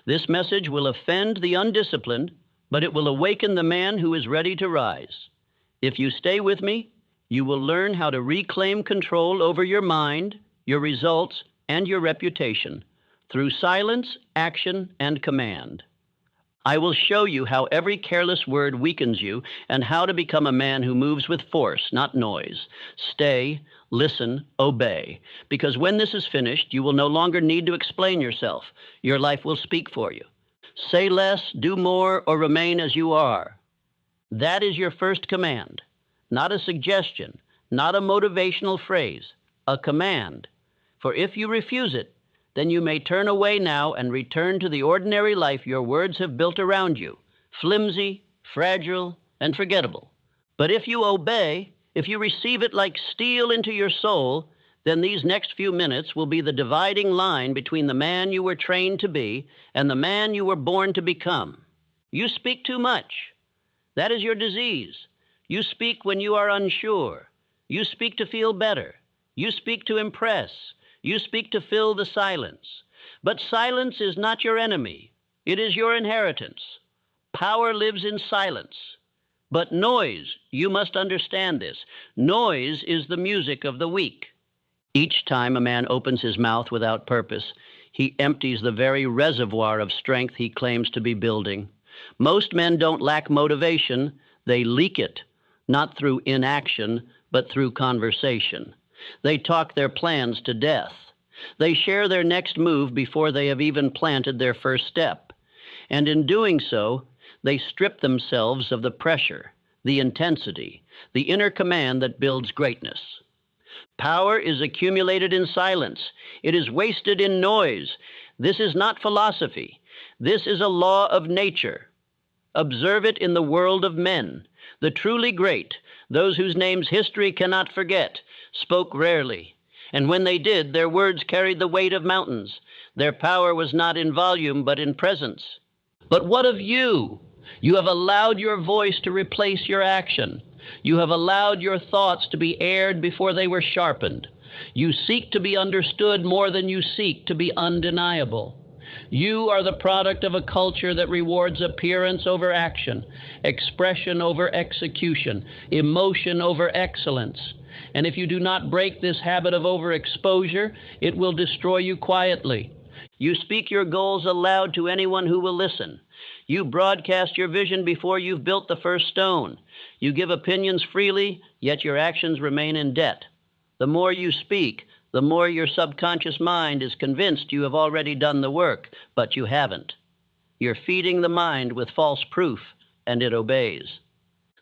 This message will offend the undisciplined, but it will awaken the man who is ready to rise. If you stay with me, you will learn how to reclaim control over your mind, your results, and your reputation through silence, action, and command. I will show you how every careless word weakens you and how to become a man who moves with force, not noise. Stay, listen, obey. Because when this is finished, you will no longer need to explain yourself. Your life will speak for you. Say less, do more, or remain as you are. That is your first command. Not a suggestion, not a motivational phrase, a command. For if you refuse it, then you may turn away now and return to the ordinary life your words have built around you, flimsy, fragile, and forgettable. But if you obey, if you receive it like steel into your soul, then these next few minutes will be the dividing line between the man you were trained to be and the man you were born to become. You speak too much. That is your disease. You speak when you are unsure. You speak to feel better. You speak to impress. You speak to fill the silence. But silence is not your enemy. It is your inheritance. Power lives in silence. But noise, you must understand this. Noise is the music of the weak. Each time a man opens his mouth without purpose, he empties the very reservoir of strength he claims to be building. Most men don't lack motivation. They leak it, not through inaction, but through conversation. They talk their plans to death. They share their next move before they have even planted their first step. And in doing so, they strip themselves of the pressure, the intensity, the inner command that builds greatness. Power is accumulated in silence. It is wasted in noise. This is not philosophy. This is a law of nature. Observe it in the world of men. The truly great, those whose names history cannot forget, spoke rarely, and when they did, their words carried the weight of mountains. Their power was not in volume, but in presence. But what of you? You have allowed your voice to replace your action. You have allowed your thoughts to be aired before they were sharpened. You seek to be understood more than you seek to be undeniable. You are the product of a culture that rewards appearance over action, expression over execution, emotion over excellence. And if you do not break this habit of overexposure, it will destroy you quietly. You speak your goals aloud to anyone who will listen. You broadcast your vision before you've built the first stone. You give opinions freely, yet your actions remain in debt. The more you speak, the more your subconscious mind is convinced you have already done the work, but you haven't. You're feeding the mind with false proof, and it obeys.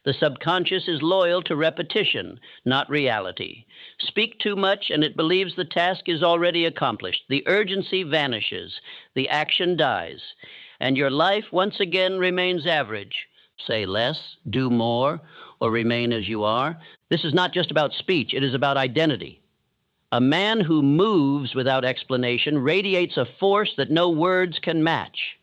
The subconscious is loyal to repetition, not reality. Speak too much, and it believes the task is already accomplished. The urgency vanishes. The action dies. And your life once again remains average. Say less, do more, or remain as you are. This is not just about speech. It is about identity. A man who moves without explanation radiates a force that no words can match.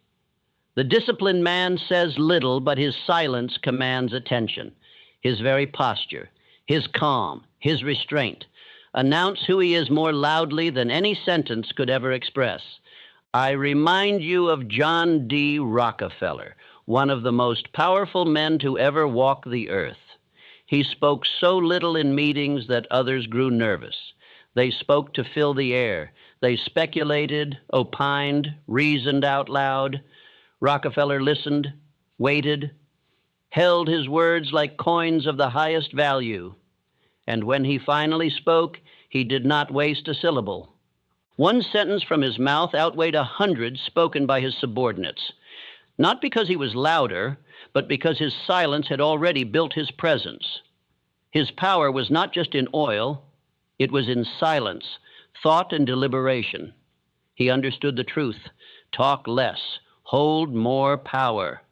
The disciplined man says little, but his silence commands attention. His very posture, his calm, his restraint announce who he is more loudly than any sentence could ever express. I remind you of John D. Rockefeller, one of the most powerful men to ever walk the earth. He spoke so little in meetings that others grew nervous. They spoke to fill the air. They speculated, opined, reasoned out loud. Rockefeller listened, waited, held his words like coins of the highest value. And when he finally spoke, he did not waste a syllable. One sentence from his mouth outweighed 100 spoken by his subordinates, not because he was louder, but because his silence had already built his presence. His power was not just in oil, it was in silence, thought, and deliberation. He understood the truth. Talk less, hold more power.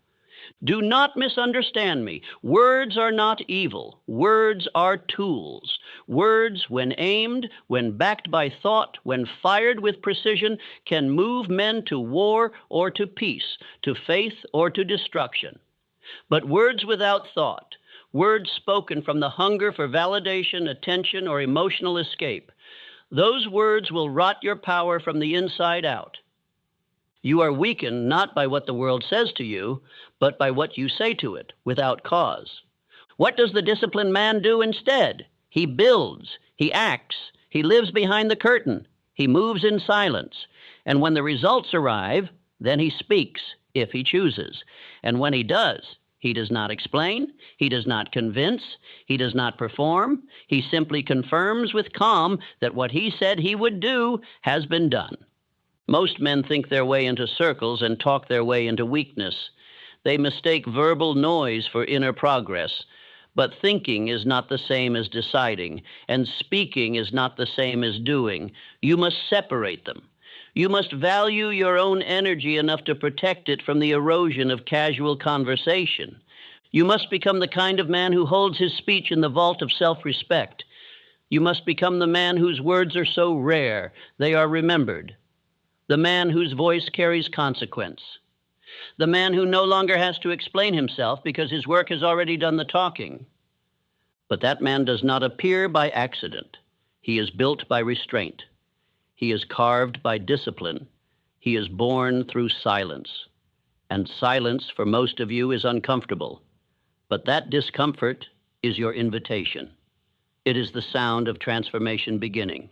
Do not misunderstand me. Words are not evil. Words are tools. Words, when aimed, when backed by thought, when fired with precision, can move men to war or to peace, to faith or to destruction. But words without thought, words spoken from the hunger for validation, attention, or emotional escape, those words will rot your power from the inside out. You are weakened not by what the world says to you, but by what you say to it without cause. What does the disciplined man do instead? He builds, he acts, he lives behind the curtain, he moves in silence. And when the results arrive, then he speaks, if he chooses. And when he does not explain, he does not convince, he does not perform, he simply confirms with calm that what he said he would do has been done. Most men think their way into circles and talk their way into weakness. They mistake verbal noise for inner progress. But thinking is not the same as deciding, and speaking is not the same as doing. You must separate them. You must value your own energy enough to protect it from the erosion of casual conversation. You must become the kind of man who holds his speech in the vault of self-respect. You must become the man whose words are so rare they are remembered. The man whose voice carries consequence. The man who no longer has to explain himself because his work has already done the talking. But that man does not appear by accident. He is built by restraint. He is carved by discipline. He is born through silence. And silence, for most of you, is uncomfortable. But that discomfort is your invitation. It is the sound of transformation beginning.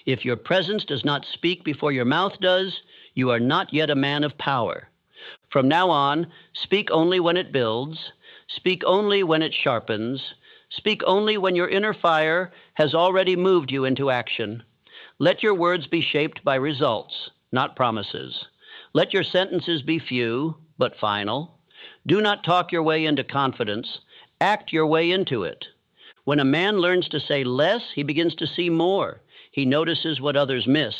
If your presence does not speak before your mouth does, you are not yet a man of power. From now on, speak only when it builds, speak only when it sharpens, speak only when your inner fire has already moved you into action. Let your words be shaped by results, not promises. Let your sentences be few, but final. Do not talk your way into confidence. Act your way into it. When a man learns to say less, he begins to see more. He notices what others miss.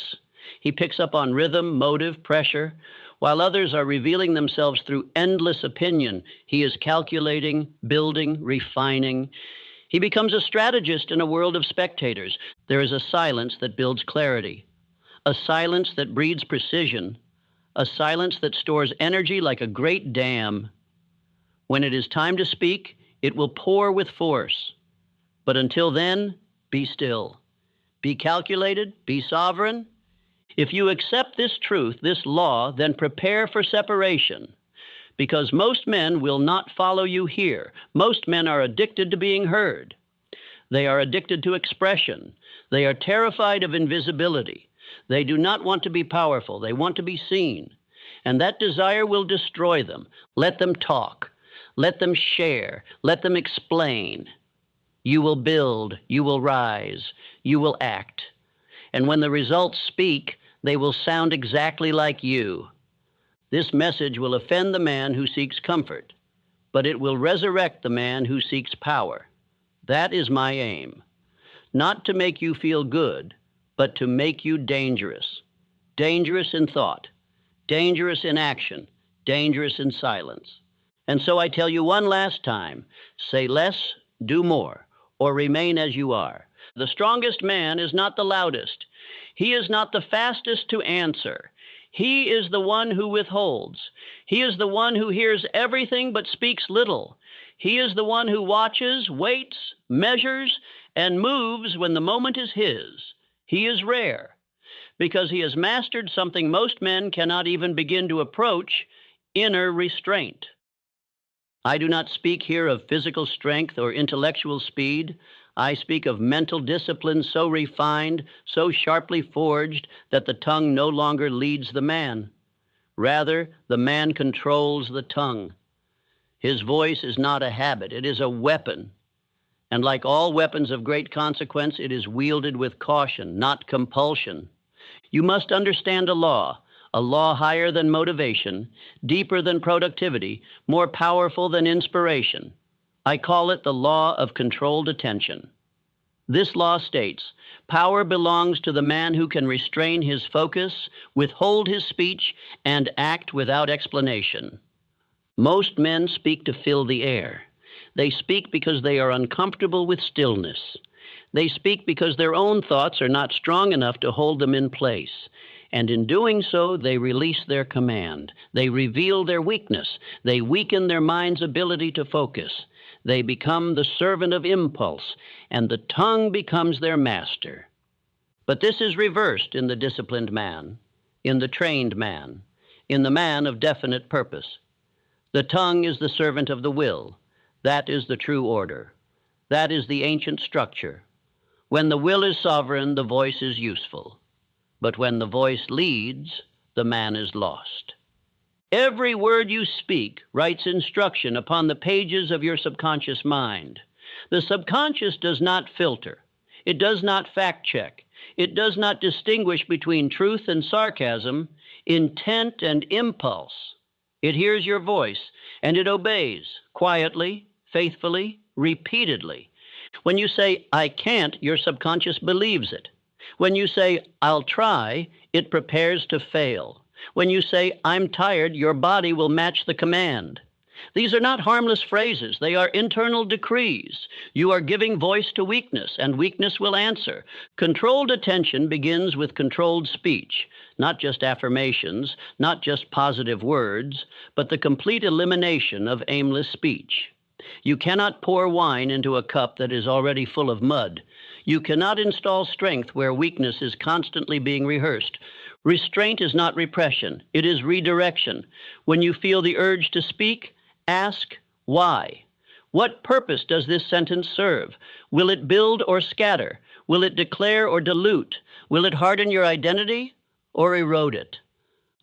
He picks up on rhythm, motive, pressure. While others are revealing themselves through endless opinion, he is calculating, building, refining. He becomes a strategist in a world of spectators. There is a silence that builds clarity, a silence that breeds precision, a silence that stores energy like a great dam. When it is time to speak, it will pour with force. But until then, be still. Be calculated, be sovereign. If you accept this truth, this law, then prepare for separation. Because most men will not follow you here. Most men are addicted to being heard. They are addicted to expression. They are terrified of invisibility. They do not want to be powerful. They want to be seen. And that desire will destroy them. Let them talk. Let them share. Let them explain. You will build. You will rise. You will act. And when the results speak, they will sound exactly like you. This message will offend the man who seeks comfort, but it will resurrect the man who seeks power. That is my aim. Not to make you feel good, but to make you dangerous. Dangerous in thought, dangerous in action, dangerous in silence. And so I tell you one last time, say less, do more, or remain as you are. The strongest man is not the loudest. He is not the fastest to answer. He is the one who withholds. He is the one who hears everything but speaks little. He is the one who watches, waits, measures, and moves when the moment is his. He is rare because he has mastered something most men cannot even begin to approach, inner restraint. I do not speak here of physical strength or intellectual speed. I speak of mental discipline so refined, so sharply forged, that the tongue no longer leads the man. Rather, the man controls the tongue. His voice is not a habit, it is a weapon. And like all weapons of great consequence, it is wielded with caution, not compulsion. You must understand a law higher than motivation, deeper than productivity, more powerful than inspiration. I call it the law of controlled attention. This law states, power belongs to the man who can restrain his focus, withhold his speech, and act without explanation. Most men speak to fill the air. They speak because they are uncomfortable with stillness. They speak because their own thoughts are not strong enough to hold them in place. And in doing so, they release their command. They reveal their weakness. They weaken their mind's ability to focus. They become the servant of impulse, and the tongue becomes their master. But this is reversed in the disciplined man. in the trained man, in the man of definite purpose. The tongue is the servant of the will. That is the true order. That is the ancient structure. When the will is sovereign, the voice is useful. But when the voice leads, the man is lost. Every word you speak writes instruction upon the pages of your subconscious mind. The subconscious does not filter. It does not fact check. It does not distinguish between truth and sarcasm, intent and impulse. It hears your voice, and it obeys, quietly, faithfully, repeatedly. When you say, "I can't," your subconscious believes it. When you say, "I'll try," it prepares to fail. When you say, "I'm tired," your body will match the command. These are not harmless phrases. They are internal decrees. You are giving voice to weakness, and weakness will answer. Controlled attention begins with controlled speech, not just affirmations, not just positive words, but the complete elimination of aimless speech. You cannot pour wine into a cup that is already full of mud. You cannot install strength where weakness is constantly being rehearsed. Restraint is not repression. It is redirection. When you feel the urge to speak, ask why. What purpose does this sentence serve? Will it build or scatter? Will it declare or dilute? Will it harden your identity or erode it?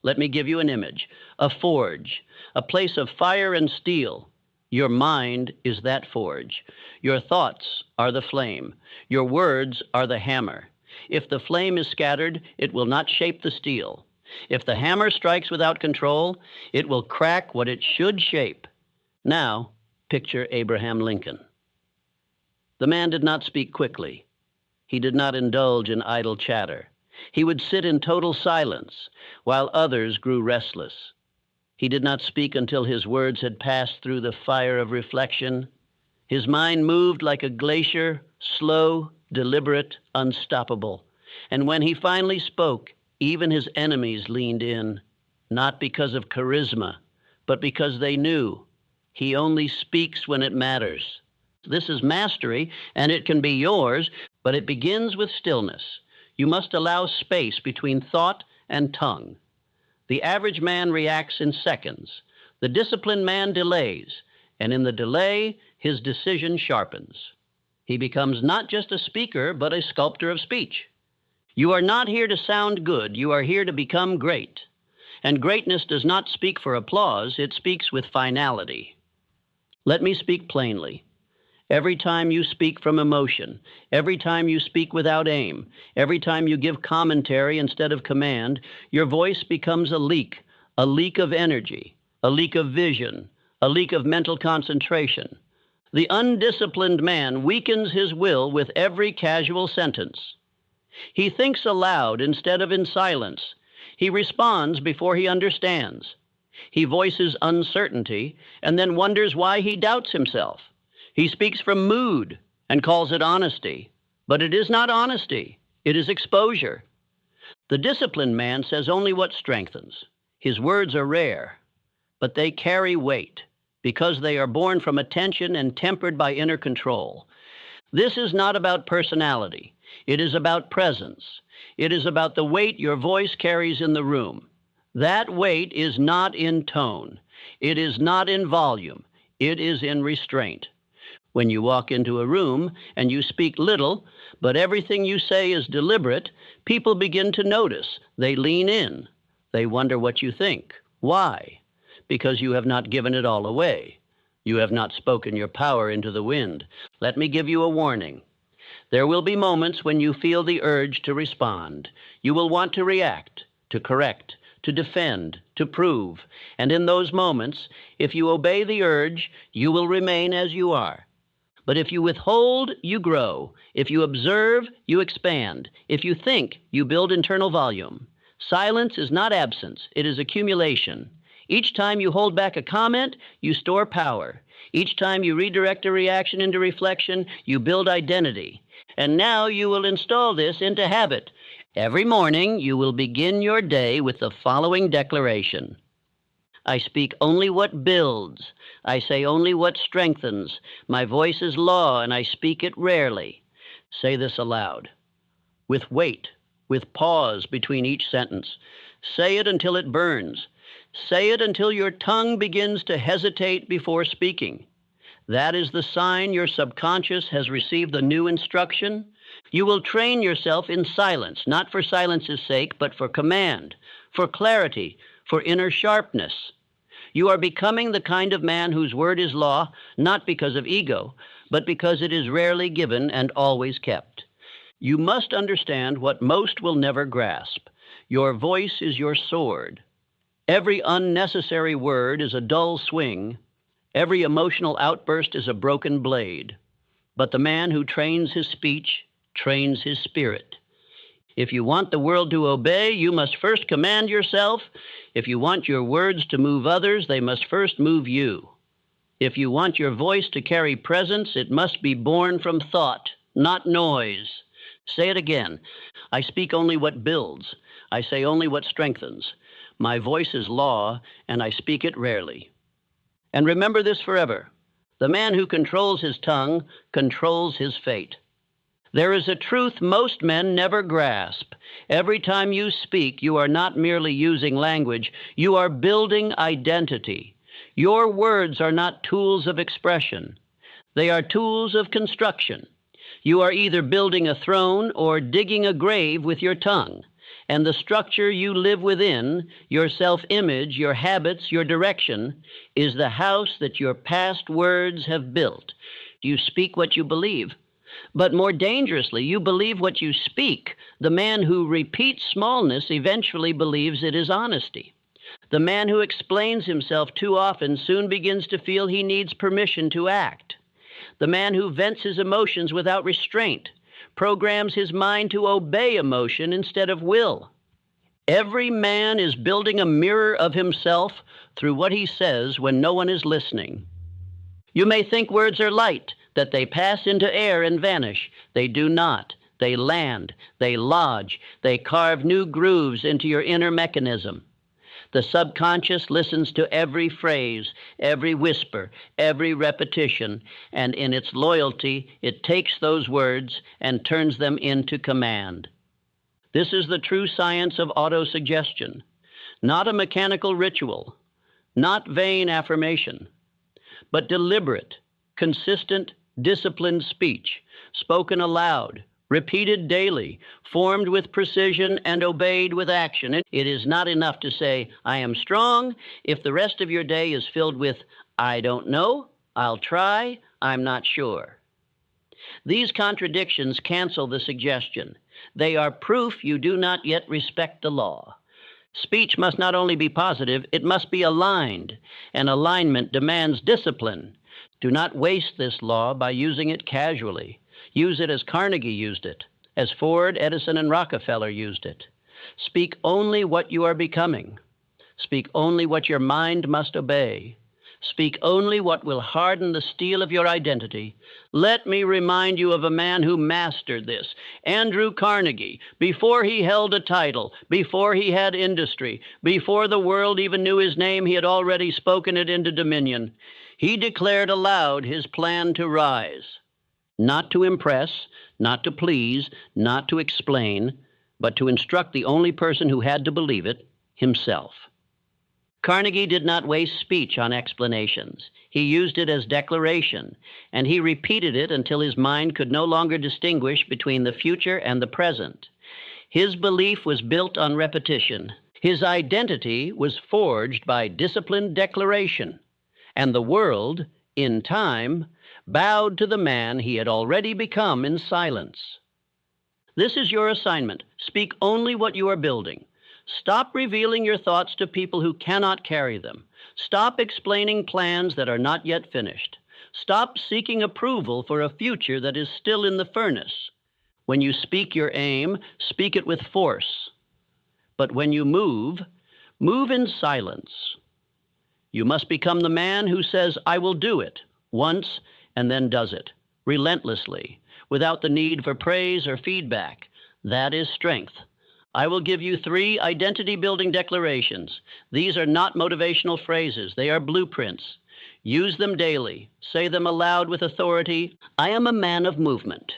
Let me give you an image. A forge, a place of fire and steel. Your mind is that forge. Your thoughts are the flame. Your words are the hammer. If the flame is scattered, it will not shape the steel. If the hammer strikes without control, it will crack what it should shape. Now, picture Abraham Lincoln. The man did not speak quickly. He did not indulge in idle chatter. He would sit in total silence while others grew restless. He did not speak until his words had passed through the fire of reflection. His mind moved like a glacier, slow, deliberate, unstoppable. And when he finally spoke, even his enemies leaned in, not because of charisma, but because they knew he only speaks when it matters. This is mastery, and it can be yours, but it begins with stillness. You must allow space between thought and tongue. The average man reacts in seconds. The disciplined man delays, and in the delay, his decision sharpens. He becomes not just a speaker, but a sculptor of speech. You are not here to sound good. You are here to become great. And greatness does not speak for applause. It speaks with finality. Let me speak plainly. Every time you speak from emotion, every time you speak without aim, every time you give commentary instead of command, your voice becomes a leak of energy, a leak of vision, a leak of mental concentration. The undisciplined man weakens his will with every casual sentence. He thinks aloud instead of in silence. He responds before he understands. He voices uncertainty and then wonders why he doubts himself. He speaks from mood and calls it honesty, but it is not honesty. It is exposure. The disciplined man says only what strengthens. His words are rare, but they carry weight because they are born from attention and tempered by inner control. This is not about personality. It is about presence. It is about the weight your voice carries in the room. That weight is not in tone. It is not in volume. It is in restraint. When you walk into a room and you speak little, but everything you say is deliberate, people begin to notice. They lean in. They wonder what you think. Why? Because you have not given it all away. You have not spoken your power into the wind. Let me give you a warning. There will be moments when you feel the urge to respond. You will want to react, to correct, to defend, to prove. And in those moments, if you obey the urge, you will remain as you are. But if you withhold, you grow. If you observe, you expand. If you think, you build internal volume. Silence is not absence, it is accumulation. Each time you hold back a comment, you store power. Each time you redirect a reaction into reflection, you build identity. And now you will install this into habit. Every morning, you will begin your day with the following declaration. I speak only what builds. I say only what strengthens. My voice is law, and I speak it rarely. Say this aloud, with weight, with pause between each sentence. Say it until it burns. Say it until your tongue begins to hesitate before speaking. That is the sign your subconscious has received the new instruction. You will train yourself in silence, not for silence's sake, but for command, for clarity, for inner sharpness. You are becoming the kind of man whose word is law, not because of ego, but because it is rarely given and always kept. You must understand what most will never grasp. Your voice is your sword. Every unnecessary word is a dull swing. Every emotional outburst is a broken blade. But the man who trains his speech trains his spirit. If you want the world to obey, you must first command yourself. If you want your words to move others, they must first move you. If you want your voice to carry presence, it must be born from thought, not noise. Say it again. I speak only what builds. I say only what strengthens. My voice is law, and I speak it rarely. And remember this forever. The man who controls his tongue controls his fate. There is a truth most men never grasp. Every time you speak, you are not merely using language, you are building identity. Your words are not tools of expression. They are tools of construction. You are either building a throne or digging a grave with your tongue. And the structure you live within, your self-image, your habits, your direction, is the house that your past words have built. You speak what you believe. But more dangerously, you believe what you speak. The man who repeats smallness eventually believes it is honesty. The man who explains himself too often soon begins to feel he needs permission to act. The man who vents his emotions without restraint programs his mind to obey emotion instead of will. Every man is building a mirror of himself through what he says when no one is listening. You may think words are light, that they pass into air and vanish. They do not. They land, they lodge, they carve new grooves into your inner mechanism. The subconscious listens to every phrase, every whisper, every repetition, and in its loyalty, it takes those words and turns them into command. This is the true science of autosuggestion, not a mechanical ritual, not vain affirmation, but deliberate, consistent, disciplined speech, spoken aloud, repeated daily, formed with precision and obeyed with action. It is not enough to say, I am strong, if the rest of your day is filled with, I don't know, I'll try, I'm not sure. These contradictions cancel the suggestion. They are proof you do not yet respect the law. Speech must not only be positive, it must be aligned, and alignment demands discipline. Do not waste this law by using it casually. Use it as Carnegie used it, as Ford, Edison, and Rockefeller used it. Speak only what you are becoming. Speak only what your mind must obey. Speak only what will harden the steel of your identity. Let me remind you of a man who mastered this, Andrew Carnegie. Before he held a title, before he had industry, before the world even knew his name, he had already spoken it into dominion. He declared aloud his plan to rise. Not to impress, not to please, not to explain, but to instruct the only person who had to believe it, himself. Carnegie did not waste speech on explanations. He used it as declaration, and he repeated it until his mind could no longer distinguish between the future and the present. His belief was built on repetition. His identity was forged by disciplined declaration, and the world, in time, bowed to the man he had already become in silence. This is your assignment. Speak only what you are building. Stop revealing your thoughts to people who cannot carry them. Stop explaining plans that are not yet finished. Stop seeking approval for a future that is still in the furnace. When you speak your aim, speak it with force. But when you move, move in silence. You must become the man who says, I will do it, once, and then does it, relentlessly, without the need for praise or feedback. That is strength. I will give you 3 identity-building declarations. These are not motivational phrases. They are blueprints. Use them daily. Say them aloud with authority. I am a man of movement.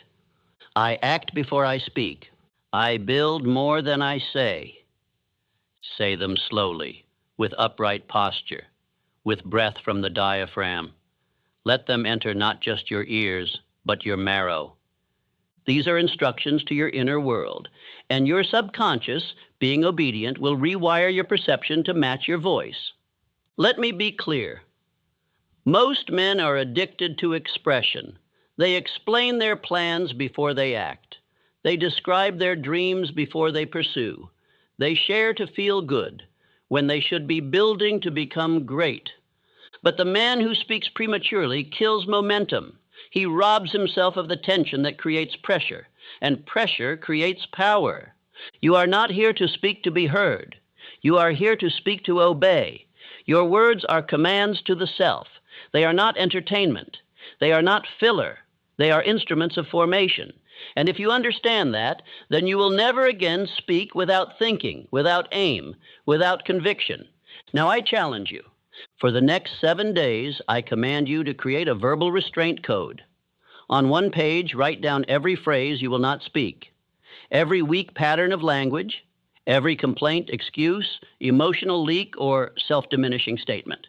I act before I speak. I build more than I say. Say them slowly, with upright posture, with breath from the diaphragm. Let them enter not just your ears, but your marrow. These are instructions to your inner world, and your subconscious, being obedient, will rewire your perception to match your voice. Let me be clear. Most men are addicted to expression. They explain their plans before they act. They describe their dreams before they pursue. They share to feel good, when they should be building to become great. But the man who speaks prematurely kills momentum. He robs himself of the tension that creates pressure, and pressure creates power. You are not here to speak to be heard. You are here to speak to obey. Your words are commands to the self. They are not entertainment. They are not filler. They are instruments of formation. And if you understand that, then you will never again speak without thinking, without aim, without conviction. Now I challenge you. For the next 7 days, I command you to create a verbal restraint code. On one page, write down every phrase you will not speak, every weak pattern of language, every complaint, excuse, emotional leak, or self-diminishing statement.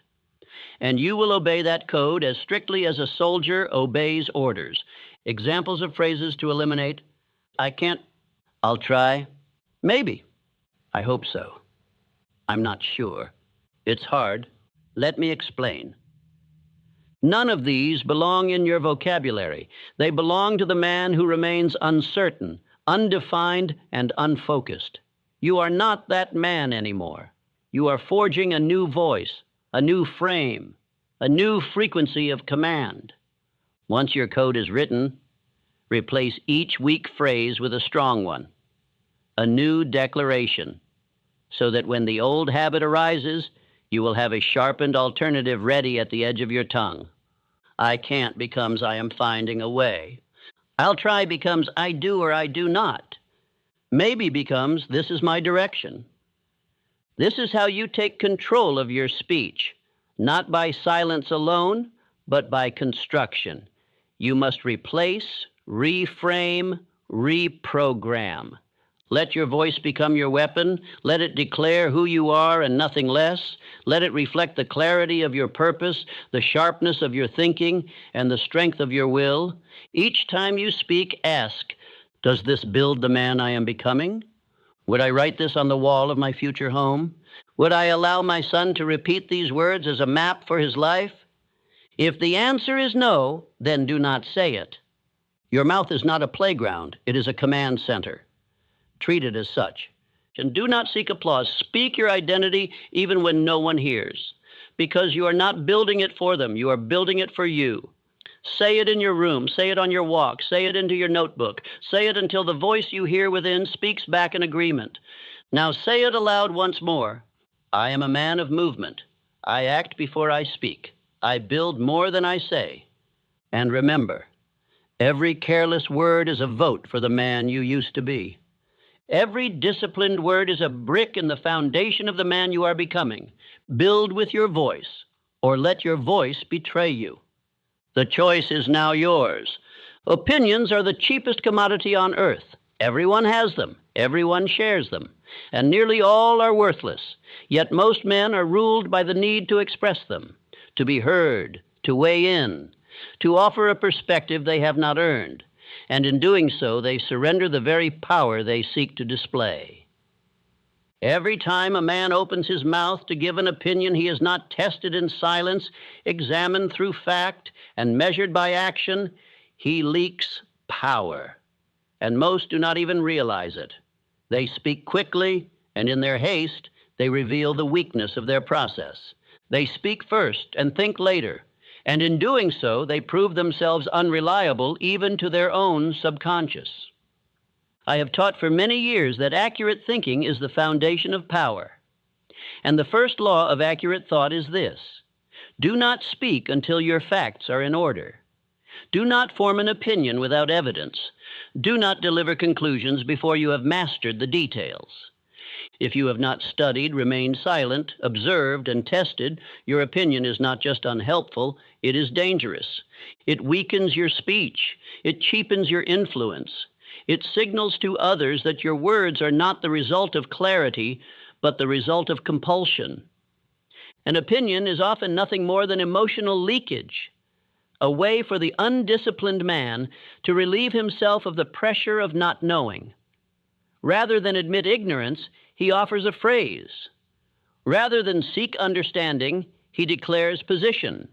And you will obey that code as strictly as a soldier obeys orders. Examples of phrases to eliminate: I can't, I'll try, maybe, I hope so, I'm not sure, it's hard, let me explain. None of these belong in your vocabulary. They belong to the man who remains uncertain, undefined, and unfocused. You are not that man anymore. You are forging a new voice, a new frame, a new frequency of command. Once your code is written, replace each weak phrase with a strong one, a new declaration, so that when the old habit arises, you will have a sharpened alternative ready at the edge of your tongue. I can't becomes I am finding a way. I'll try becomes I do or I do not. Maybe becomes this is my direction. This is how you take control of your speech, not by silence alone, but by construction. You must replace, reframe, reprogram. Let your voice become your weapon. Let it declare who you are and nothing less. Let it reflect the clarity of your purpose, the sharpness of your thinking, and the strength of your will. Each time you speak, ask, does this build the man I am becoming? Would I write this on the wall of my future home? Would I allow my son to repeat these words as a map for his life? If the answer is no, then do not say it. Your mouth is not a playground. It is a command center. Treat it as such. And do not seek applause. Speak your identity even when no one hears, because you are not building it for them. You are building it for you. Say it in your room. Say it on your walk. Say it into your notebook. Say it until the voice you hear within speaks back in agreement. Now say it aloud once more. I am a man of movement. I act before I speak. I build more than I say. And remember, every careless word is a vote for the man you used to be. Every disciplined word is a brick in the foundation of the man you are becoming. Build with your voice, or let your voice betray you. The choice is now yours. Opinions are the cheapest commodity on earth. Everyone has them. Everyone shares them. And nearly all are worthless. Yet most men are ruled by the need to express them, to be heard, to weigh in, to offer a perspective they have not earned. And in doing so, they surrender the very power they seek to display. Every time a man opens his mouth to give an opinion he has not tested in silence, examined through fact, and measured by action, he leaks power. And most do not even realize it. They speak quickly, and in their haste, they reveal the weakness of their process. They speak first and think later. And in doing so, they prove themselves unreliable even to their own subconscious. I have taught for many years that accurate thinking is the foundation of power. And the first law of accurate thought is this: do not speak until your facts are in order. Do not form an opinion without evidence. Do not deliver conclusions before you have mastered the details. If you have not studied, remained silent, observed, and tested, your opinion is not just unhelpful, it is dangerous. It weakens your speech. It cheapens your influence. It signals to others that your words are not the result of clarity, but the result of compulsion. An opinion is often nothing more than emotional leakage, a way for the undisciplined man to relieve himself of the pressure of not knowing. Rather than admit ignorance, he offers a phrase. Rather than seek understanding, he declares position.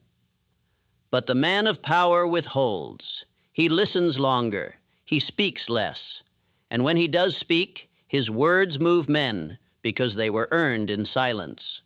But the man of power withholds. He listens longer. He speaks less. And when he does speak, his words move men because they were earned in silence.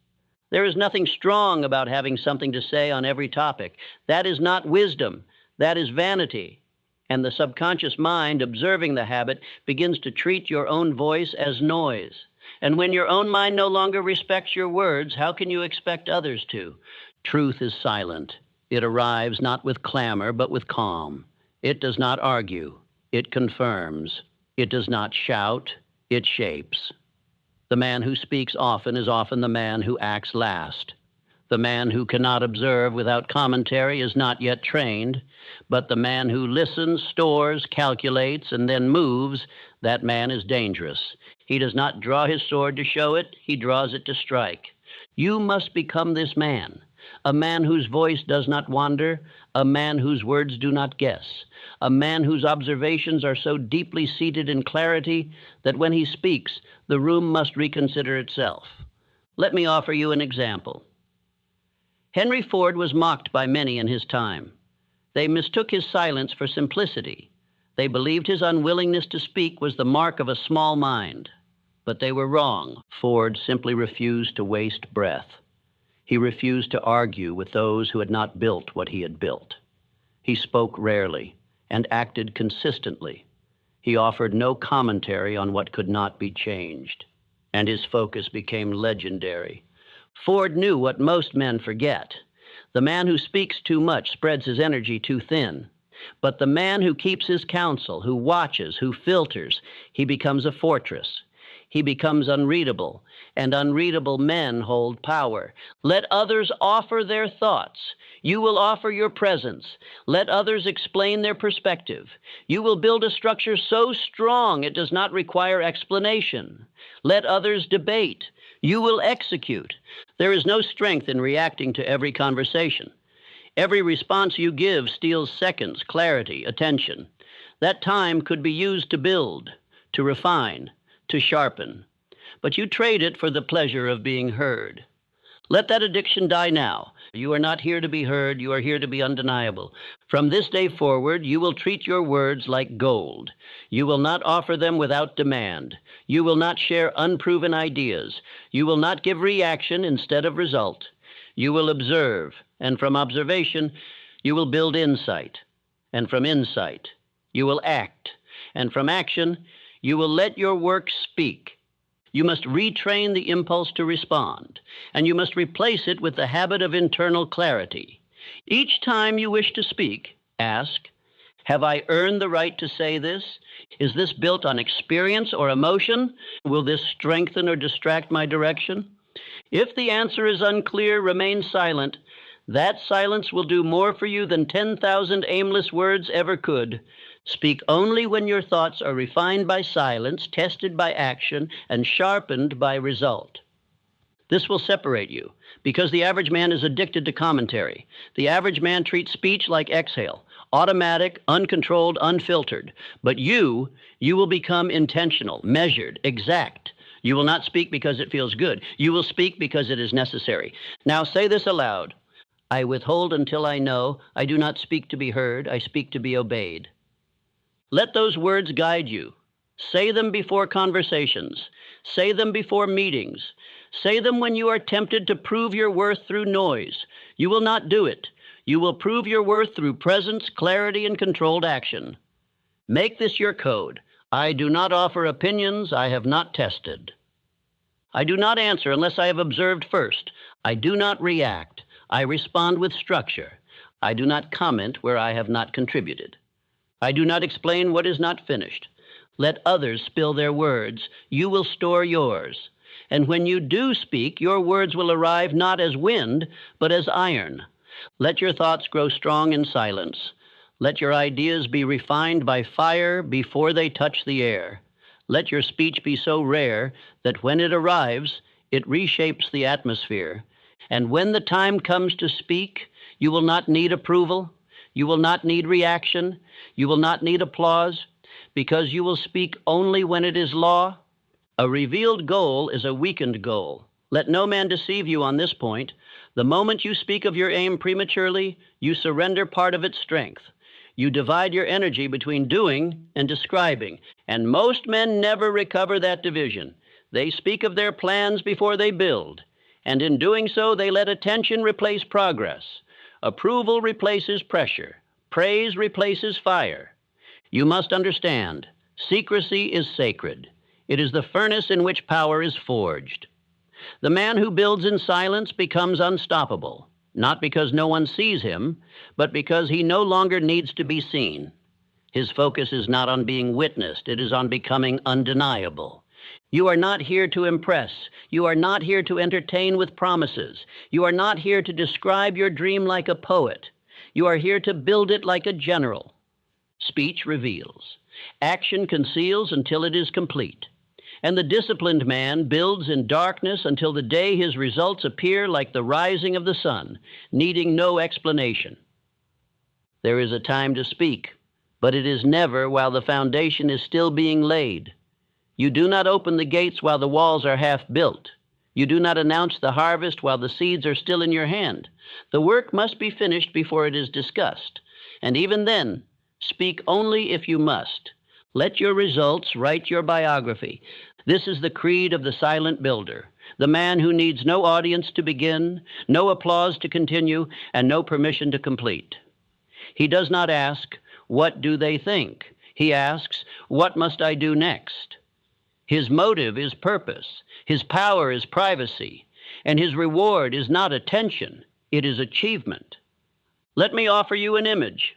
There is nothing strong about having something to say on every topic. That is not wisdom. That is vanity. And the subconscious mind, observing the habit, begins to treat your own voice as noise. And when your own mind no longer respects your words, how can you expect others to? Truth is silent. It arrives not with clamor, but with calm. It does not argue. It confirms. It does not shout. It shapes. The man who speaks often is often the man who acts last. The man who cannot observe without commentary is not yet trained, but the man who listens, stores, calculates, and then moves, that man is dangerous. He does not draw his sword to show it, he draws it to strike. You must become this man, a man whose voice does not wander, a man whose words do not guess, a man whose observations are so deeply seated in clarity that when he speaks, the room must reconsider itself. Let me offer you an example. Henry Ford was mocked by many in his time. They mistook his silence for simplicity. They believed his unwillingness to speak was the mark of a small mind. But they were wrong. Ford simply refused to waste breath. He refused to argue with those who had not built what he had built. He spoke rarely and acted consistently. He offered no commentary on what could not be changed, and his focus became legendary. Ford knew what most men forget. The man who speaks too much spreads his energy too thin. But the man who keeps his counsel, who watches, who filters, he becomes a fortress. He becomes unreadable, and unreadable men hold power. Let others offer their thoughts. You will offer your presence. Let others explain their perspective. You will build a structure so strong it does not require explanation. Let others debate. You will execute. There is no strength in reacting to every conversation. Every response you give steals seconds, clarity, attention. That time could be used to build, to refine, to sharpen. But you trade it for the pleasure of being heard. Let that addiction die now. You are not here to be heard. You are here to be undeniable. From this day forward, you will treat your words like gold. You will not offer them without demand. You will not share unproven ideas. You will not give reaction instead of result. You will observe, and from observation, you will build insight. And from insight, you will act. And from action, you will let your work speak. You must retrain the impulse to respond, and you must replace it with the habit of internal clarity. Each time you wish to speak, ask, have I earned the right to say this? Is this built on experience or emotion? Will this strengthen or distract my direction? If the answer is unclear, remain silent. That silence will do more for you than 10,000 aimless words ever could. Speak only when your thoughts are refined by silence, tested by action, and sharpened by result. This will separate you, because the average man is addicted to commentary. The average man treats speech like exhale, automatic, uncontrolled, unfiltered. But you will become intentional, measured, exact. You will not speak because it feels good. You will speak because it is necessary. Now say this aloud. I withhold until I know. I do not speak to be heard. I speak to be obeyed. Let those words guide you. Say them before conversations. Say them before meetings. Say them when you are tempted to prove your worth through noise. You will not do it. You will prove your worth through presence, clarity, and controlled action. Make this your code. I do not offer opinions I have not tested. I do not answer unless I have observed first. I do not react. I respond with structure. I do not comment where I have not contributed. I do not explain what is not finished. Let others spill their words. You will store yours. And when you do speak, your words will arrive not as wind, but as iron. Let your thoughts grow strong in silence. Let your ideas be refined by fire before they touch the air. Let your speech be so rare that when it arrives, It reshapes the atmosphere. And when the time comes to speak, you will not need approval. You will not need reaction. You will not need applause, because you will speak only when it is law. A revealed goal is a weakened goal. Let no man deceive you on this point. The moment you speak of your aim prematurely, you surrender part of its strength. You divide your energy between doing and describing, and most men never recover that division. They speak of their plans before they build, and in doing so, they let attention replace progress. Approval replaces pressure. Praise replaces fire. You must understand, secrecy is sacred. It is the furnace in which power is forged. The man who builds in silence becomes unstoppable, not because no one sees him, but because he no longer needs to be seen. His focus is not on being witnessed, it is on becoming undeniable. You are not here to impress. You are not here to entertain with promises. You are not here to describe your dream like a poet. You are here to build it like a general. Speech reveals. Action conceals until it is complete. And the disciplined man builds in darkness until the day his results appear like the rising of the sun, needing no explanation. There is a time to speak, but it is never while the foundation is still being laid. You do not open the gates while the walls are half built. You do not announce the harvest while the seeds are still in your hand. The work must be finished before it is discussed. And even then, speak only if you must. Let your results write your biography. This is the creed of the silent builder, the man who needs no audience to begin, no applause to continue, and no permission to complete. He does not ask, "What do they think?" He asks, "What must I do next?" His motive is purpose, his power is privacy, and his reward is not attention, it is achievement. Let me offer you an image.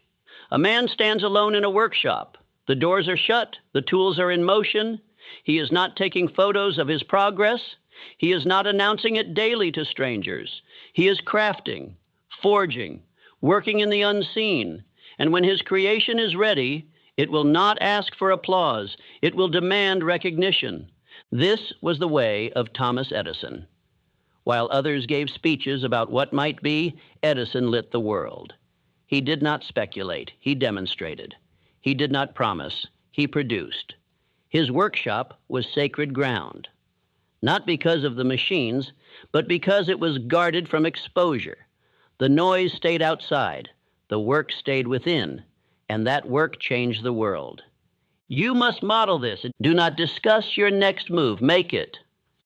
A man stands alone in a workshop. The doors are shut, the tools are in motion. He is not taking photos of his progress. He is not announcing it daily to strangers. He is crafting, forging, working in the unseen. And when his creation is ready, it will not ask for applause. It will demand recognition. This was the way of Thomas Edison. While others gave speeches about what might be, Edison lit the world. He did not speculate. He demonstrated. He did not promise. He produced. His workshop was sacred ground, not because of the machines, but because it was guarded from exposure. The noise stayed outside. The work stayed within, and that work changed the world. You must model this. Do not discuss your next move. Make it.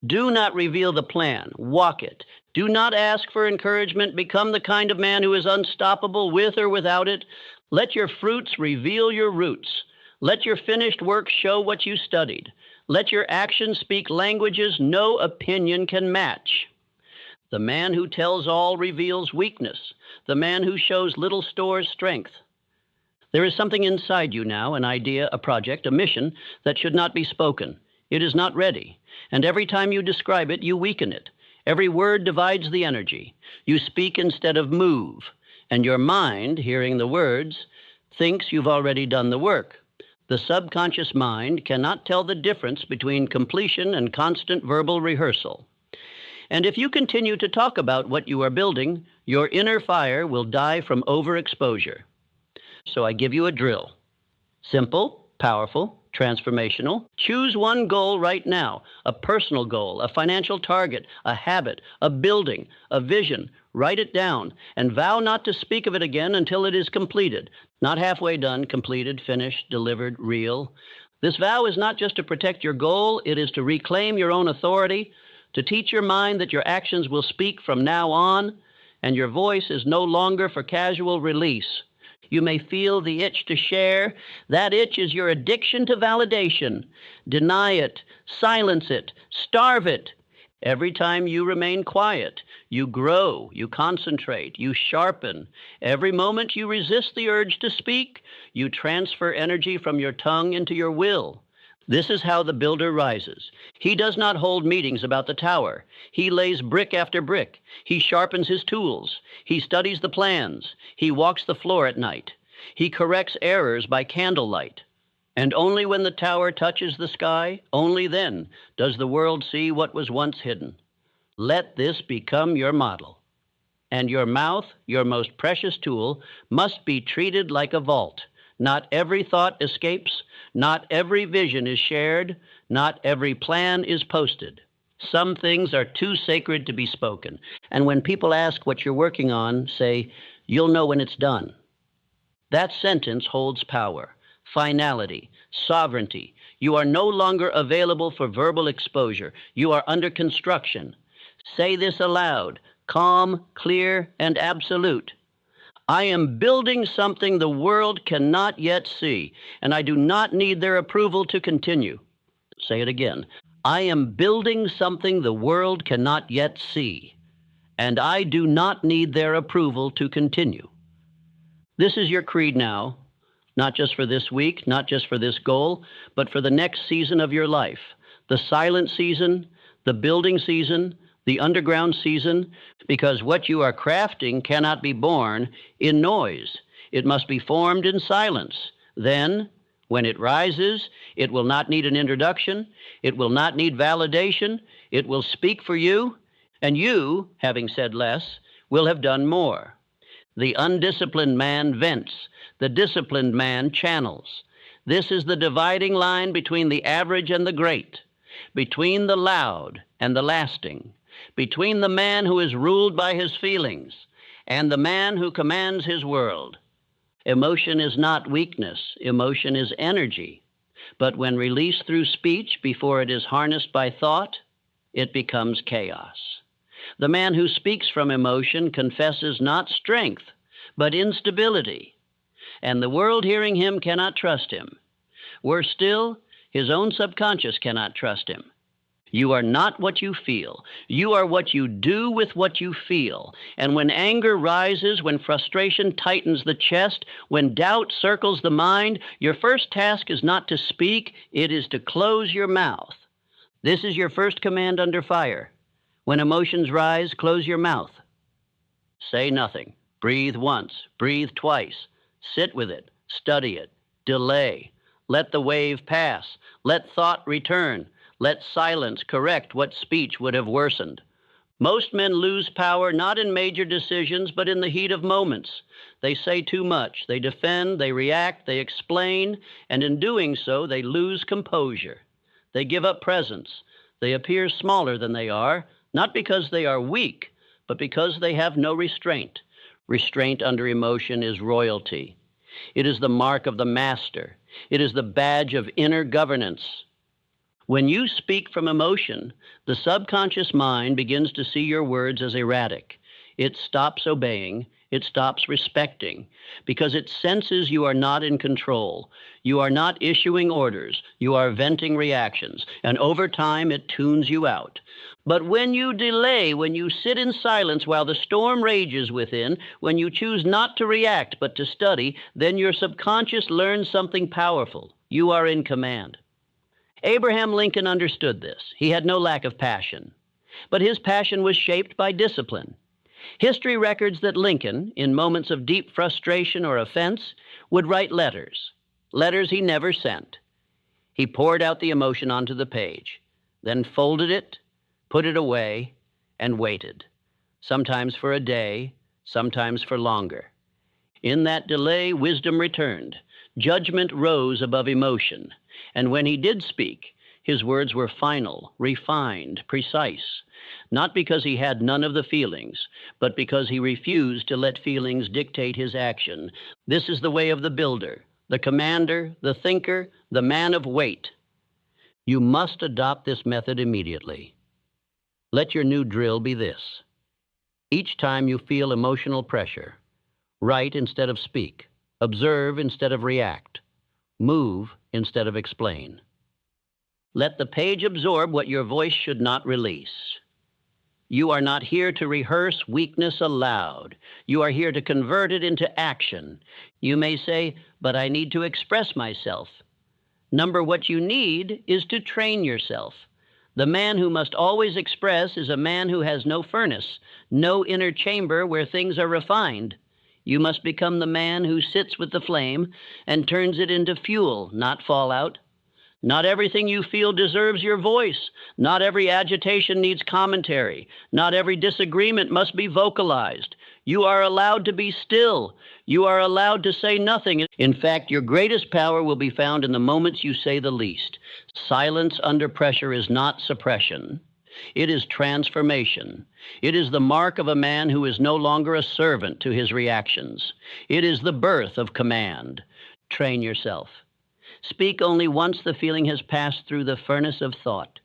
Do not reveal the plan. Walk it. Do not ask for encouragement. Become the kind of man who is unstoppable with or without it. Let your fruits reveal your roots. Let your finished work show what you studied. Let your actions speak languages no opinion can match. The man who tells all reveals weakness. The man who shows little stores strength. There is something inside you now, an idea, a project, a mission that should not be spoken. It is not ready. And every time you describe it, you weaken it. Every word divides the energy. You speak instead of move. And your mind, hearing the words, thinks you've already done the work. The subconscious mind cannot tell the difference between completion and constant verbal rehearsal. And if you continue to talk about what you are building, your inner fire will die from overexposure. So I give you a drill. Simple, powerful, transformational. Choose one goal right now, a personal goal, a financial target, a habit, a building, a vision. Write it down and vow not to speak of it again until it is completed. Not halfway done, completed, finished, delivered, real. This vow is not just to protect your goal, it is to reclaim your own authority, to teach your mind that your actions will speak from now on, and your voice is no longer for casual release. You may feel the itch to share. That itch is your addiction to validation. Deny it, silence it, starve it. Every time you remain quiet, you grow, you concentrate, you sharpen. Every moment you resist the urge to speak, you transfer energy from your tongue into your will. This is how the builder rises. He does not hold meetings about the tower. He lays brick after brick. He sharpens his tools. He studies the plans. He walks the floor at night. He corrects errors by candlelight. And only when the tower touches the sky, only then does the world see what was once hidden. Let this become your model. And your mouth, your most precious tool, must be treated like a vault. Not every thought escapes, not every vision is shared, not every plan is posted. Some things are too sacred to be spoken. And when people ask what you're working on, say, "You'll know when it's done." That sentence holds power, finality, sovereignty. You are no longer available for verbal exposure. You are under construction. Say this aloud, calm, clear, and absolute. I am building something the world cannot yet see, and I do not need their approval to continue. Say it again. I am building something the world cannot yet see, and I do not need their approval to continue. This is your creed now, not just for this week, not just for this goal, but for the next season of your life, the silent season, the building season, the underground season, because what you are crafting cannot be born in noise. It must be formed in silence. Then, when it rises, it will not need an introduction. It will not need validation. It will speak for you, and you, having said less, will have done more. The undisciplined man vents. The disciplined man channels. This is the dividing line between the average and the great, between the loud and the lasting, between the man who is ruled by his feelings and the man who commands his world. Emotion is not weakness. Emotion is energy. But when released through speech before it is harnessed by thought, it becomes chaos. The man who speaks from emotion confesses not strength, but instability. And the world hearing him cannot trust him. Worse still, his own subconscious cannot trust him. You are not what you feel. You are what you do with what you feel. And when anger rises, when frustration tightens the chest, when doubt circles the mind, your first task is not to speak, it is to close your mouth. This is your first command under fire. When emotions rise, close your mouth. Say nothing. Breathe once. Breathe twice. Sit with it. Study it. Delay. Let the wave pass. Let thought return. Let silence correct what speech would have worsened. Most men lose power not in major decisions, but in the heat of moments. They say too much. They defend, they react, they explain, and in doing so, they lose composure. They give up presence. They appear smaller than they are, not because they are weak, but because they have no restraint. Restraint under emotion is royalty. It is the mark of the master. It is the badge of inner governance. When you speak from emotion, the subconscious mind begins to see your words as erratic. It stops obeying. It stops respecting, because it senses you are not in control. You are not issuing orders. You are venting reactions, and over time it tunes you out. But when you delay, when you sit in silence while the storm rages within, when you choose not to react but to study, then your subconscious learns something powerful. You are in command. Abraham Lincoln understood this. He had no lack of passion, but his passion was shaped by discipline. History records that Lincoln, in moments of deep frustration or offense, would write letters he never sent. He poured out the emotion onto the page, then folded it, put it away, and waited, sometimes for a day, sometimes for longer. In that delay, wisdom returned. Judgment rose above emotion. And when he did speak, his words were final, refined, precise, not because he had none of the feelings, but because he refused to let feelings dictate his action. This is the way of the builder, the commander, the thinker, the man of weight. You must adopt this method immediately. Let your new drill be this. Each time you feel emotional pressure, write instead of speak, observe instead of react, move instead of explain. Let the page absorb what your voice should not release. You are not here to rehearse weakness aloud. You are here to convert it into action. You may say, but I need to express myself. What you need is to train yourself. The man who must always express is a man who has no furnace, no inner chamber where things are refined. You must become the man who sits with the flame and turns it into fuel, not fallout. Not everything you feel deserves your voice. Not every agitation needs commentary. Not every disagreement must be vocalized. You are allowed to be still. You are allowed to say nothing. In fact, your greatest power will be found in the moments you say the least. Silence under pressure is not suppression. It is transformation. It is the mark of a man who is no longer a servant to his reactions. It is the birth of command. Train yourself. Speak only once the feeling has passed through the furnace of thought.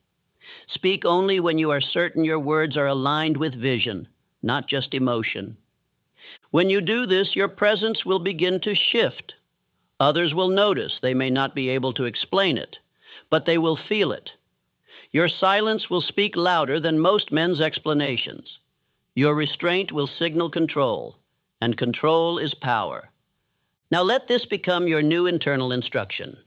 Speak only when you are certain your words are aligned with vision, not just emotion. When you do this, your presence will begin to shift. Others will notice. They may not be able to explain it, but they will feel it. Your silence will speak louder than most men's explanations. Your restraint will signal control, and control is power. Now let this become your new internal instruction.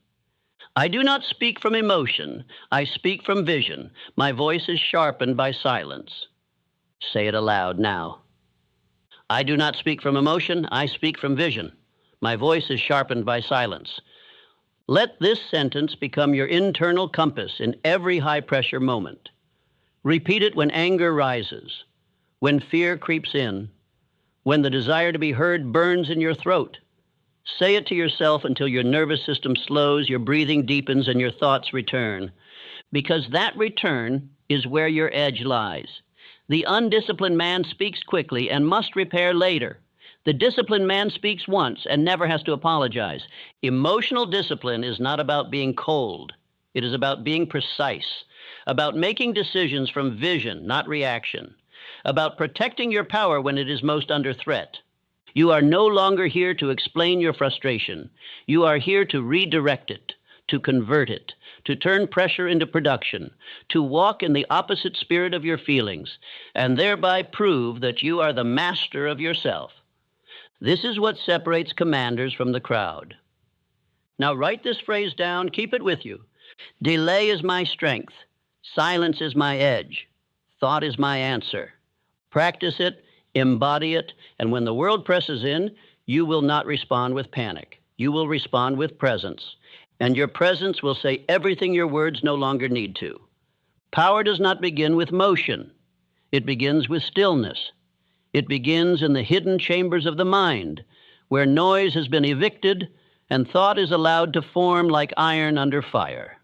I do not speak from emotion. I speak from vision. My voice is sharpened by silence. Say it aloud now. I do not speak from emotion. I speak from vision. My voice is sharpened by silence. Let this sentence become your internal compass in every high-pressure moment. Repeat it when anger rises, when fear creeps in, when the desire to be heard burns in your throat. Say it to yourself until your nervous system slows, your breathing deepens, and your thoughts return. Because that return is where your edge lies. The undisciplined man speaks quickly and must repair later. The disciplined man speaks once and never has to apologize. Emotional discipline is not about being cold. It is about being precise, about making decisions from vision, not reaction, about protecting your power when it is most under threat. You are no longer here to explain your frustration. You are here to redirect it, to convert it, to turn pressure into production, to walk in the opposite spirit of your feelings, and thereby prove that you are the master of yourself. This is what separates commanders from the crowd. Now write this phrase down, keep it with you. Delay is my strength. Silence is my edge. Thought is my answer. Practice it, embody it, and when the world presses in, you will not respond with panic. You will respond with presence, and your presence will say everything your words no longer need to. Power does not begin with motion. It begins with stillness. It begins in the hidden chambers of the mind, where noise has been evicted and thought is allowed to form like iron under fire.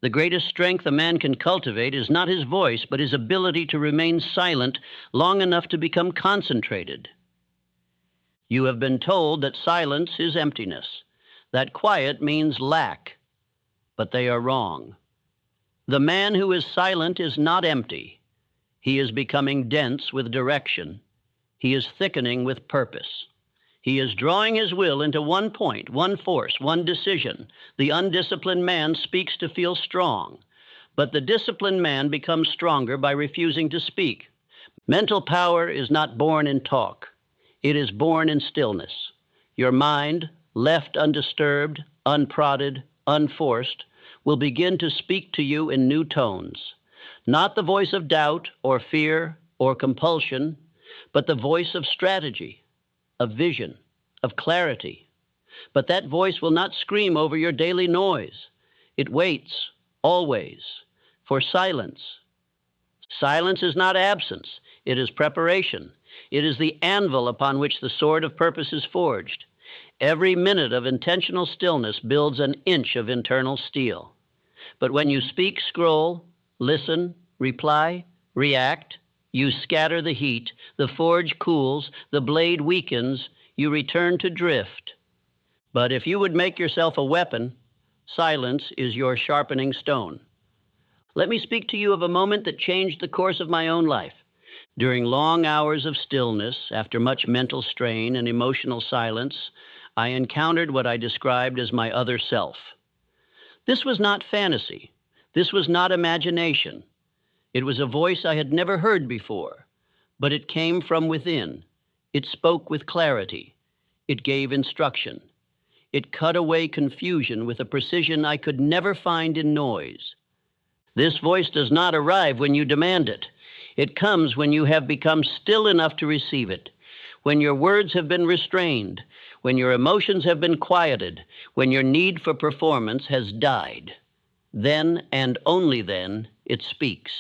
The greatest strength a man can cultivate is not his voice, but his ability to remain silent long enough to become concentrated. You have been told that silence is emptiness, that quiet means lack, but they are wrong. The man who is silent is not empty. He is becoming dense with direction. He is thickening with purpose. He is drawing his will into one point, one force, one decision. The undisciplined man speaks to feel strong, but the disciplined man becomes stronger by refusing to speak. Mental power is not born in talk. It is born in stillness. Your mind, left undisturbed, unprodded, unforced, will begin to speak to you in new tones. Not the voice of doubt or fear or compulsion, but the voice of strategy, of vision, of clarity. But that voice will not scream over your daily noise. It waits, always, for silence. Silence is not absence. It is preparation. It is the anvil upon which the sword of purpose is forged. Every minute of intentional stillness builds an inch of internal steel. But when you speak, scroll, listen, reply, react, you scatter the heat, the forge cools, the blade weakens, you return to drift. But if you would make yourself a weapon, silence is your sharpening stone. Let me speak to you of a moment that changed the course of my own life. During long hours of stillness, after much mental strain and emotional silence, I encountered what I described as my other self. This was not fantasy. This was not imagination. It was a voice I had never heard before, but it came from within. It spoke with clarity. It gave instruction. It cut away confusion with a precision I could never find in noise. This voice does not arrive when you demand it. It comes when you have become still enough to receive it, when your words have been restrained, when your emotions have been quieted, when your need for performance has died. Then, and only then, it speaks.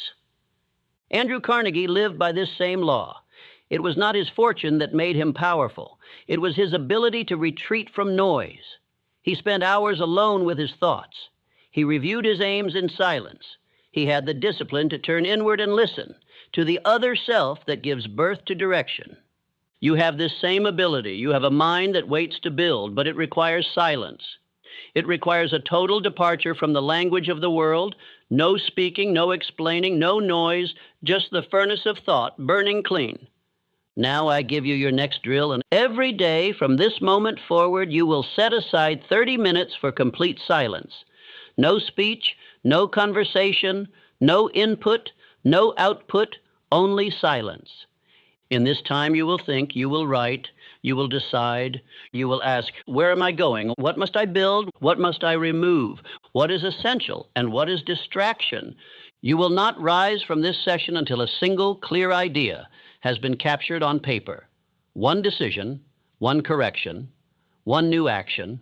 Andrew Carnegie lived by this same law. It was not his fortune that made him powerful. It was his ability to retreat from noise. He spent hours alone with his thoughts. He reviewed his aims in silence. He had the discipline to turn inward and listen to the other self that gives birth to direction. You have this same ability. You have a mind that waits to build, but it requires silence. It requires a total departure from the language of the world, no speaking, no explaining, no noise, just the furnace of thought burning clean. Now I give you your next drill, and every day from this moment forward, you will set aside 30 minutes for complete silence. No speech, no conversation, no input, no output, only silence. In this time you will think, you will write, you will decide, you will ask, where am I going? What must I build? What must I remove? What is essential and what is distraction? You will not rise from this session until a single clear idea has been captured on paper. One decision, one correction, one new action.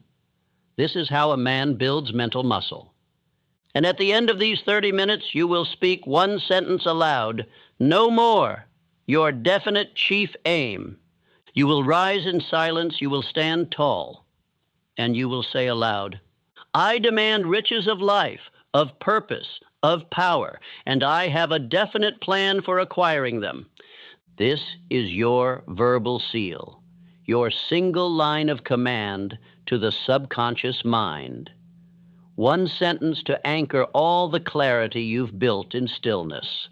This is how a man builds mental muscle. And at the end of these 30 minutes, you will speak one sentence aloud, no more, your definite chief aim. You will rise in silence, you will stand tall, and you will say aloud, I demand riches of life, of purpose, of power, and I have a definite plan for acquiring them. This is your verbal seal, your single line of command to the subconscious mind. One sentence to anchor all the clarity you've built in stillness.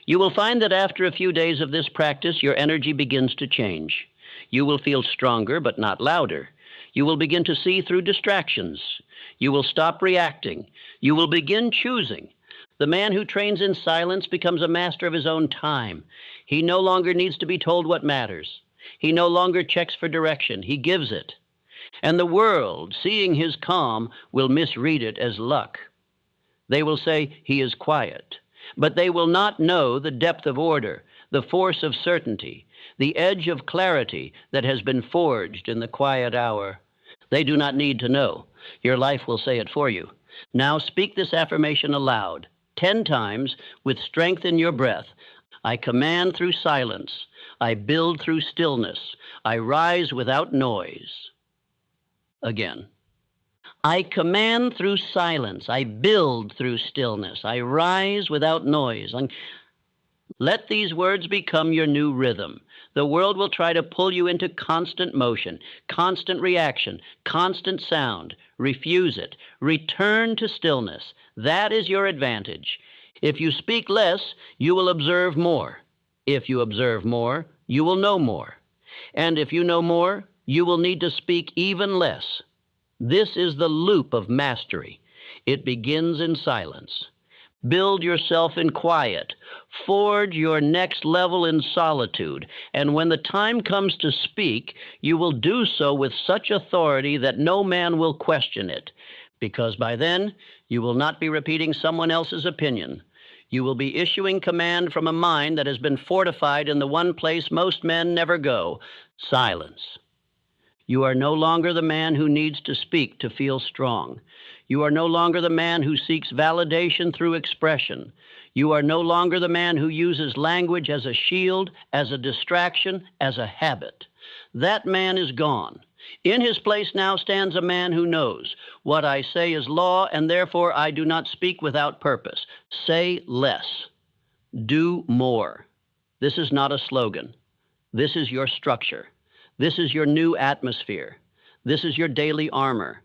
You will find that after a few days of this practice, your energy begins to change. You will feel stronger, but not louder. You will begin to see through distractions. You will stop reacting. You will begin choosing. The man who trains in silence becomes a master of his own time. He no longer needs to be told what matters. He no longer checks for direction. He gives it. And the world, seeing his calm, will misread it as luck. They will say he is quiet, but they will not know the depth of order, the force of certainty, the edge of clarity that has been forged in the quiet hour. They do not need to know. Your life will say it for you. Now speak this affirmation aloud, 10 times, with strength in your breath. I command through silence. I build through stillness. I rise without noise. Again. I command through silence. I build through stillness. I rise without noise. Let these words become your new rhythm. The world will try to pull you into constant motion, constant reaction, constant sound. Refuse it. Return to stillness. That is your advantage. If you speak less, you will observe more. If you observe more, you will know more. And if you know more, you will need to speak even less. This is the loop of mastery. It begins in silence. Build yourself in quiet. Forge your next level in solitude. And when the time comes to speak, you will do so with such authority that no man will question it, because by then you will not be repeating someone else's opinion. You will be issuing command from a mind that has been fortified in the one place most men never go, silence. You are no longer the man who needs to speak to feel strong. You are no longer the man who seeks validation through expression. You are no longer the man who uses language as a shield, as a distraction, as a habit. That man is gone. In his place now stands a man who knows, what I say is law, and therefore I do not speak without purpose. Say less. Do more. This is not a slogan. This is your structure. This is your new atmosphere. This is your daily armor.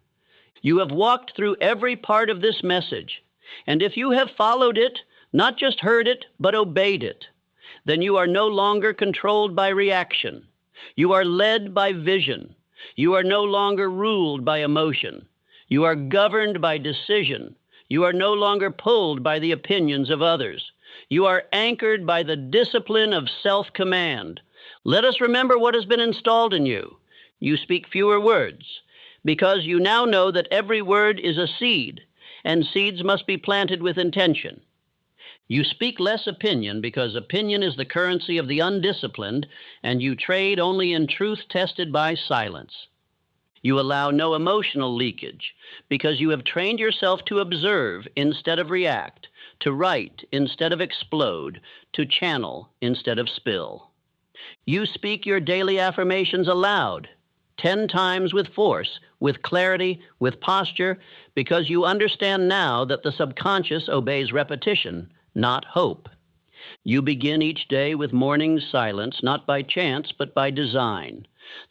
You have walked through every part of this message, and if you have followed it, not just heard it, but obeyed it, then you are no longer controlled by reaction. You are led by vision. You are no longer ruled by emotion. You are governed by decision. You are no longer pulled by the opinions of others. You are anchored by the discipline of self-command. Let us remember what has been installed in you. You speak fewer words, because you now know that every word is a seed, and seeds must be planted with intention. You speak less opinion because opinion is the currency of the undisciplined, and you trade only in truth tested by silence. You allow no emotional leakage because you have trained yourself to observe instead of react, to write instead of explode, to channel instead of spill. You speak your daily affirmations aloud, 10 times with force, with clarity, with posture, because you understand now that the subconscious obeys repetition, not hope. You begin each day with morning silence, not by chance, but by design.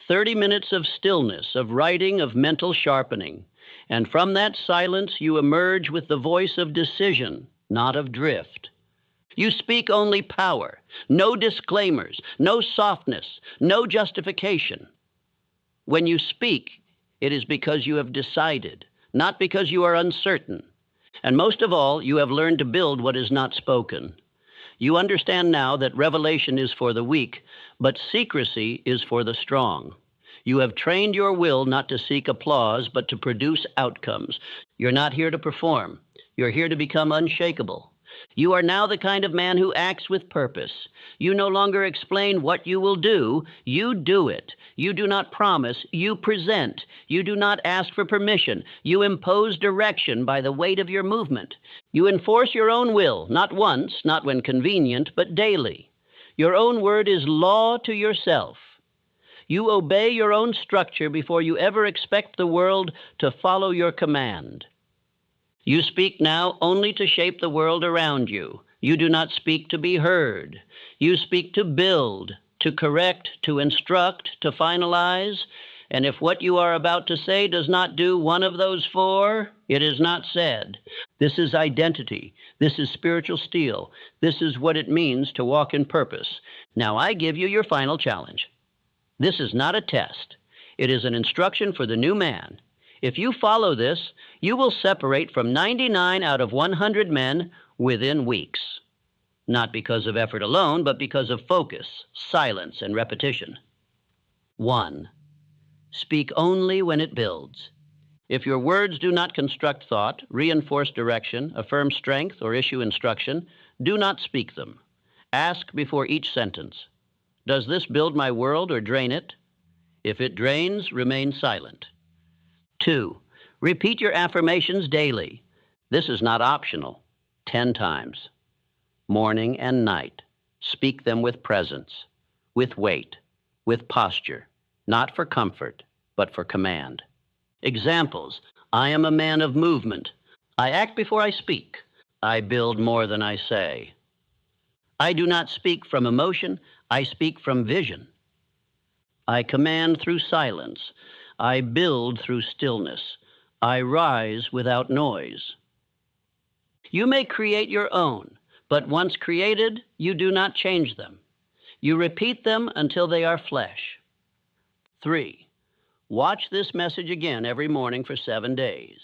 30 minutes of stillness, of writing, of mental sharpening. And from that silence, you emerge with the voice of decision, not of drift. You speak only power, no disclaimers, no softness, no justification. When you speak, it is because you have decided, not because you are uncertain. And most of all, you have learned to build what is not spoken. You understand now that revelation is for the weak, but secrecy is for the strong. You have trained your will not to seek applause, but to produce outcomes. You're not here to perform. You're here to become unshakable. You are now the kind of man who acts with purpose. You no longer explain what you will do. You do it. You do not promise. You present. You do not ask for permission. You impose direction by the weight of your movement. You enforce your own will, not once, not when convenient, but daily. Your own word is law to yourself. You obey your own structure before you ever expect the world to follow your command. You speak now only to shape the world around you. You do not speak to be heard. You speak to build, to correct, to instruct, to finalize. And if what you are about to say does not do one of those four, it is not said. This is identity. This is spiritual steel. This is what it means to walk in purpose. Now I give you your final challenge. This is not a test. It is an instruction for the new man. If you follow this, you will separate from 99 out of 100 men within weeks. Not because of effort alone, but because of focus, silence, and repetition. 1. Speak only when it builds. If your words do not construct thought, reinforce direction, affirm strength, or issue instruction, do not speak them. Ask before each sentence, does this build my world or drain it? If it drains, remain silent. 2. Repeat your affirmations daily. This is not optional. 10 times. Morning and night. Speak them with presence, with weight, with posture, not for comfort, but for command. Examples: I am a man of movement. I act before I speak. I build more than I say. I do not speak from emotion. I speak from vision. I command through silence. I build through stillness. I rise without noise. You may create your own, but once created, you do not change them. You repeat them until they are flesh. 3. Watch this message again every morning for 7 days.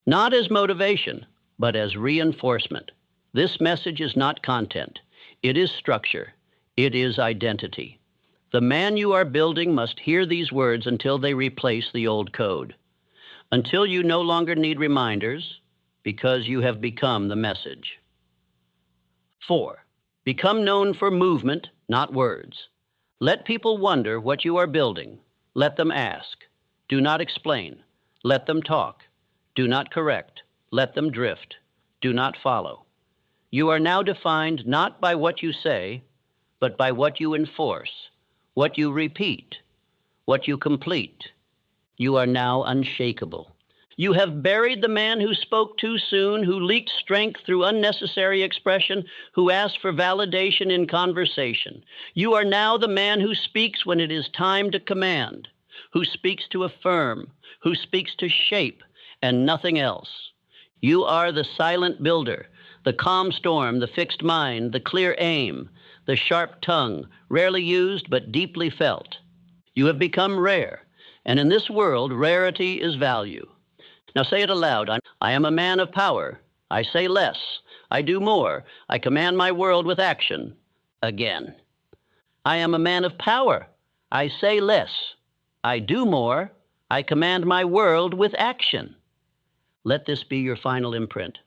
Not as motivation, but as reinforcement. This message is not content. It is structure. It is identity. The man you are building must hear these words until they replace the old code. Until you no longer need reminders, because you have become the message. 4. Become known for movement, not words. Let people wonder what you are building. Let them ask. Do not explain. Let them talk. Do not correct. Let them drift. Do not follow. You are now defined not by what you say, but by what you enforce, what you repeat, what you complete. You are now unshakable. You have buried the man who spoke too soon, who leaked strength through unnecessary expression, who asked for validation in conversation. You are now the man who speaks when it is time to command, who speaks to affirm, who speaks to shape, and nothing else. You are the silent builder, the calm storm, the fixed mind, the clear aim, the sharp tongue, rarely used but deeply felt. You have become rare, and in this world, rarity is value. Now say it aloud. I am a man of power. I say less. I do more. I command my world with action. Again. I am a man of power. I say less. I do more. I command my world with action. Let this be your final imprint.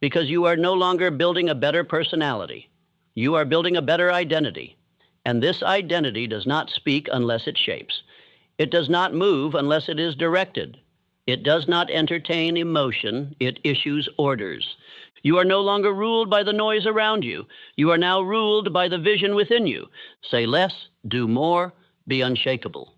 because you are no longer building a better personality. You are building a better identity. And this identity does not speak unless it shapes. It does not move unless it is directed. It does not entertain emotion, it issues orders. You are no longer ruled by the noise around you. You are now ruled by the vision within you. Say less, do more, be unshakable.